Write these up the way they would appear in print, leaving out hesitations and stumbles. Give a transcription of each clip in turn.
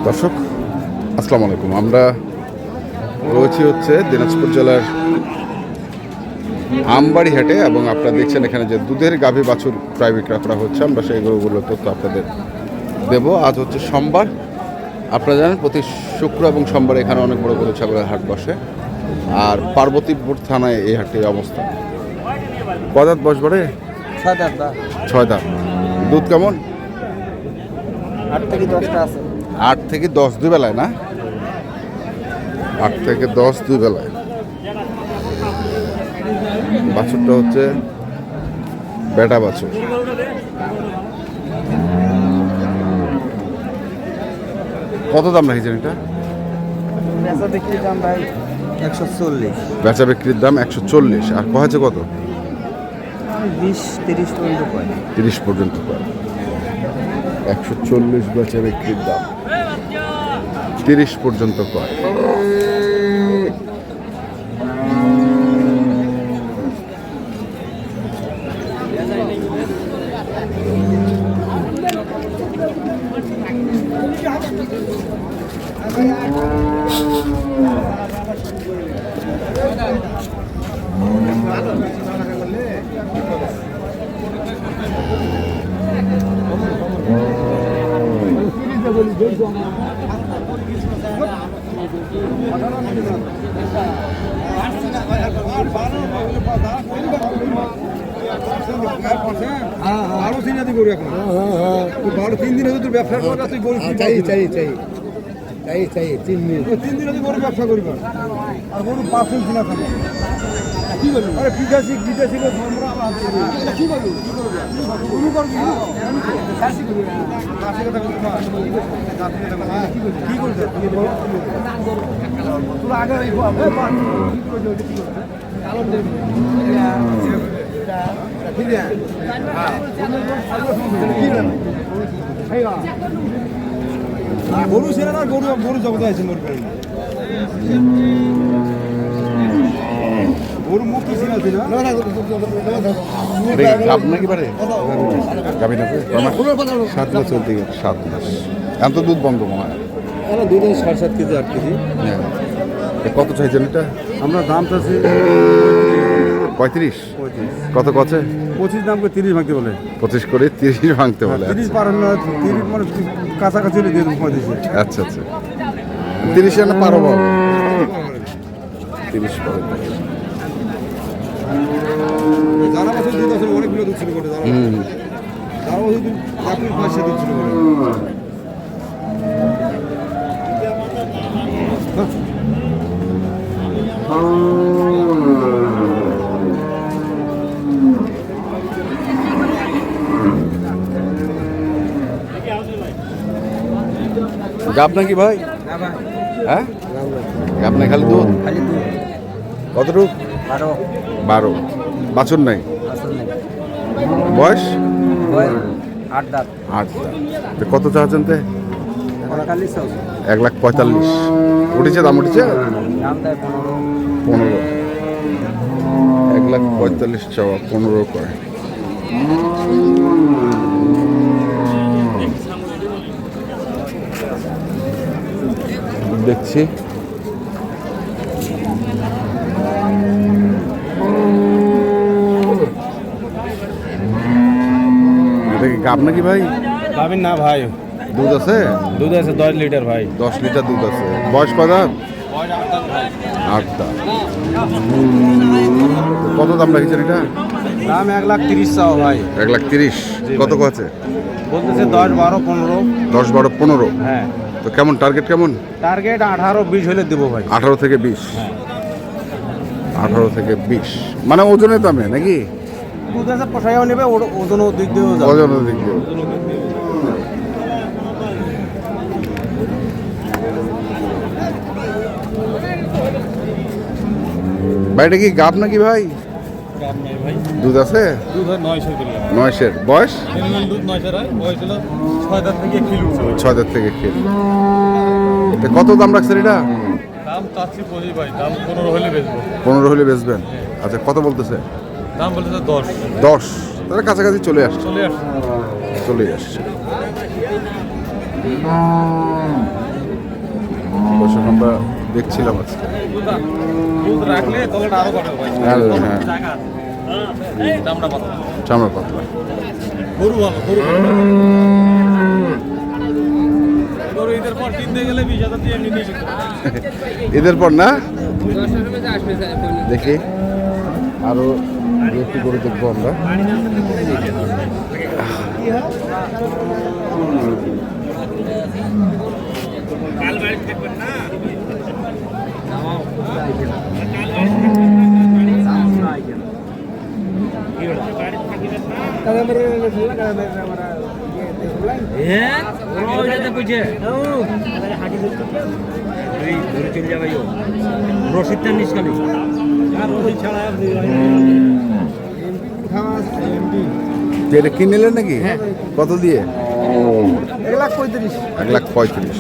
দর্শক আসসালামু আলাইকুম। আমরা রয়েছি দিনাজপুর জেলার আমবাড়ি হাটে এবং আপনারা দেখছেন এখানে যে দুধের গাভী বাছুর প্রায় বিক্রয় করা হচ্ছে। আমরা সেই গরুগুলোর তথ্য আপনাদের দেব। আজ সোমবার, আপনারা জানেন প্রতি শুক্র এবং সোমবার এখানে অনেক বড় গরু ছাগলের হাট বসে। আর পার্বতীপুর থানায় এই হাটের অবস্থা। কদাত বয়স বাড়ে? 6 দাঁত। দুধ কেমন? 8 থেকে 10টা আছে। 8 থেকে 10 দুই বেলায় না? 8 থেকে 10 দুই বেলায়। বাছুরটা বেটা বাছুর। কত দাম রাখছেন এটা? বেচা বিক্রির দাম ভাই 140। বেচা বিক্রির দাম 140। আর কয়েছে কত? 20-30 পর্যন্ত পাই। 30 পর্যন্ত পায়। 140 বেচা বিক্রির দাম, 30 পর্যন্ত পায়। ব্যবসা করবি আর গরু 5 দিন কিনা থাকবে। কি বলবো? আরে বিদেশি কি বলবো? গরু করবি কাশি করবি, কাশি কথা বলবি না, কি করবে? তোর আগে কি করবে? কালো দেব গরু ছেড়ে না, গরু জগতে আছে মোর কাছে। গরু মুক্তি ছিল না গাব নাকি পারে? গাবি না 7 মাস চলতে গেছে। 7 মাস। এখন তো দুধ বন্ধ মনে হয়। দুধ 7.5 কেজি 8 কেজি। হ্যাঁ। কত চাইছেন এটা? আমরা দাম চাচ্ছি 35। কত কছে? 25 দাম করে 30 ভাঙতে বলে। 25 করে 30 ভাঙতে বলে। 30 পার না, 30 মানে কাছাকাছি দিয়ে দেবো 35। আচ্ছা। 30 না পারো বাবু? 30 পারো। জানা বছর দুধ আসলে অনেকগুলো দুধ ছিল করে জানা বছর দুধ আপনি 500 দুধ ছিল করে। গাব নাকি ভাই? হ্যাঁ, গাব নাই, খালি দুধ। কতটুকু? 12। বাছুর নাই? বয়স 8 দাঁত। 8 দাঁত। কত চাচ্ছেন? 1,45,000 উঠেছে? দাম উঠেছে? দাম দেয় 15। 1,45,000 চাওয়া, 15 করে। দেখছি এটা কি গাব নাকি ভাই? গাবিন না ভাই, দুধ আছে? দুধ আছে 10 লিটার ভাই। 10 লিটার দুধ আছে। বয়স কত? 8 দাঁত। কত দাম রাখছেন এটা? দাম 1,30,000 চাও ভাই। 1,30,000। কত আছে? বলতেছে 10, 12, 15। 10, 12, 15। হ্যাঁ। তো কেমন টার্গেট? কেমন টার্গেট 18-20 হলে দেবো ভাই। 18 থেকে 20। হ্যাঁ। 18 থেকে 20 মানে ওজনের দামে নাকি? দুধ আছে পোষাইও নেবে, ওজনও দিক দিয়েও যাবে। ওজনের দিক দিয়ে। ভাইটা কি গাব নাকি ভাই? দুধ আছে? দুধ হয় 900 কিলো। 900। বয়স? দুধ 900 হয়, বয়স হলো 6 দাঁত থেকে কিলো। 6 দাঁত থেকে কিলো। কত দাম রাখছেন এটা? দাম চাচ্ছি বলি ভাই, দাম 15 হলে বেচবো। 15 হলে বেচবেন? আচ্ছা, কত বলতেছে? দাম বলতেছে 10। 10, তাহলে কাছাকাছি চলে আসছে। চলে আসছে। দর্শক আমরা দেখছিলাম আজকে। দুধ রাখলে তলাটা আরো কাটা হয়। হ্যাঁ, দামটা পাতলা। চামড়া পাতলা। গরু ভালো, গরু ভালো। গরু ঈদের পর কিনতে গেলে 20,000 দিয়ে নিয়ে যেতে হবে। ঈদের পর না দেখি আরো একটু করে দেখবো আমরা। রশিদটা নিস খালি রশিদ ছাড়া এটা কিনে নিলেন নাকি? কত দিয়ে? 1,35,000। 1,35,000।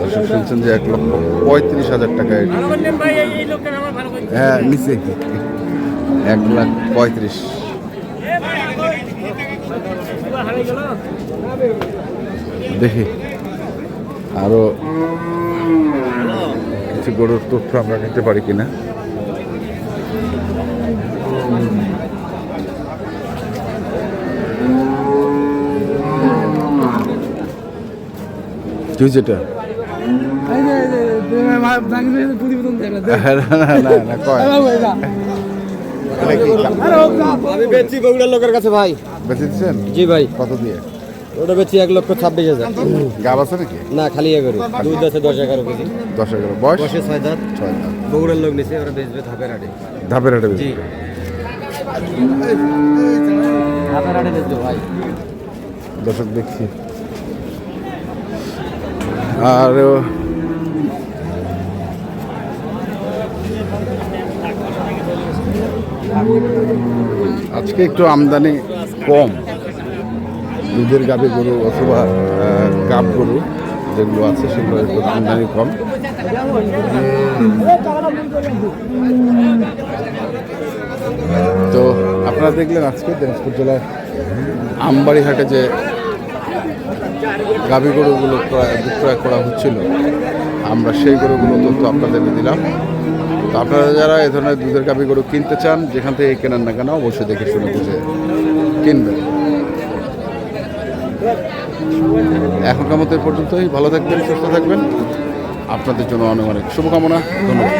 দর্শক শুনছেন যে 1,35,000 টাকা এটা। হ্যাঁ নিচে 1,35,000। দেখি আরো কিছু গরুর তথ্য আমরা নিতে পারি কিনা। কি যেটা না কয় আমি বেচছি বগুড়ার লোকের কাছে ভাই। বেঁচে দিচ্ছেন? জি ভাই, কত দিয়ে? ওটা বেচছি 1,26,000। গাব আছে নাকি? না, খালি এগারো, দুধ আছে 10-11 কেজি। 10-11 বয়স? বয়সে 6 দাঁত। 6 দাঁত। বগুড়ার লোক নিছে, ওরা বেচবে ধাপের হাটে। ধাপের হাটে বেচবে? ধাপের হাটে বেচবে ভাই। দর্শক দেখছি আর আজকে একটু আমদানি কম দুধের গাভী গরু অথবা গাব গরু যেগুলো আছে সেগুলো একটু আমদানি কম। তো আপনারা দেখলেন আজকে দিনাজপুর জেলার আমবাড়ি হাটে যে গাভী গরুগুলো বিক্রয় করা হচ্ছিল, আমরা সেই গরুগুলো তথ্য আপনাদেরকে দিলাম। তো আপনারা যারা এ ধরনের দুধের গাভী গরু কিনতে চান, যেখান থেকে কেনেন না কেন অবশ্যই দেখে শুনে বুঝে কিনবেন। এখনকার মতো এই পর্যন্তই। ভালো থাকবেন, সুস্থ থাকবেন। আপনাদের জন্য অনেক অনেক শুভকামনা। ধন্যবাদ।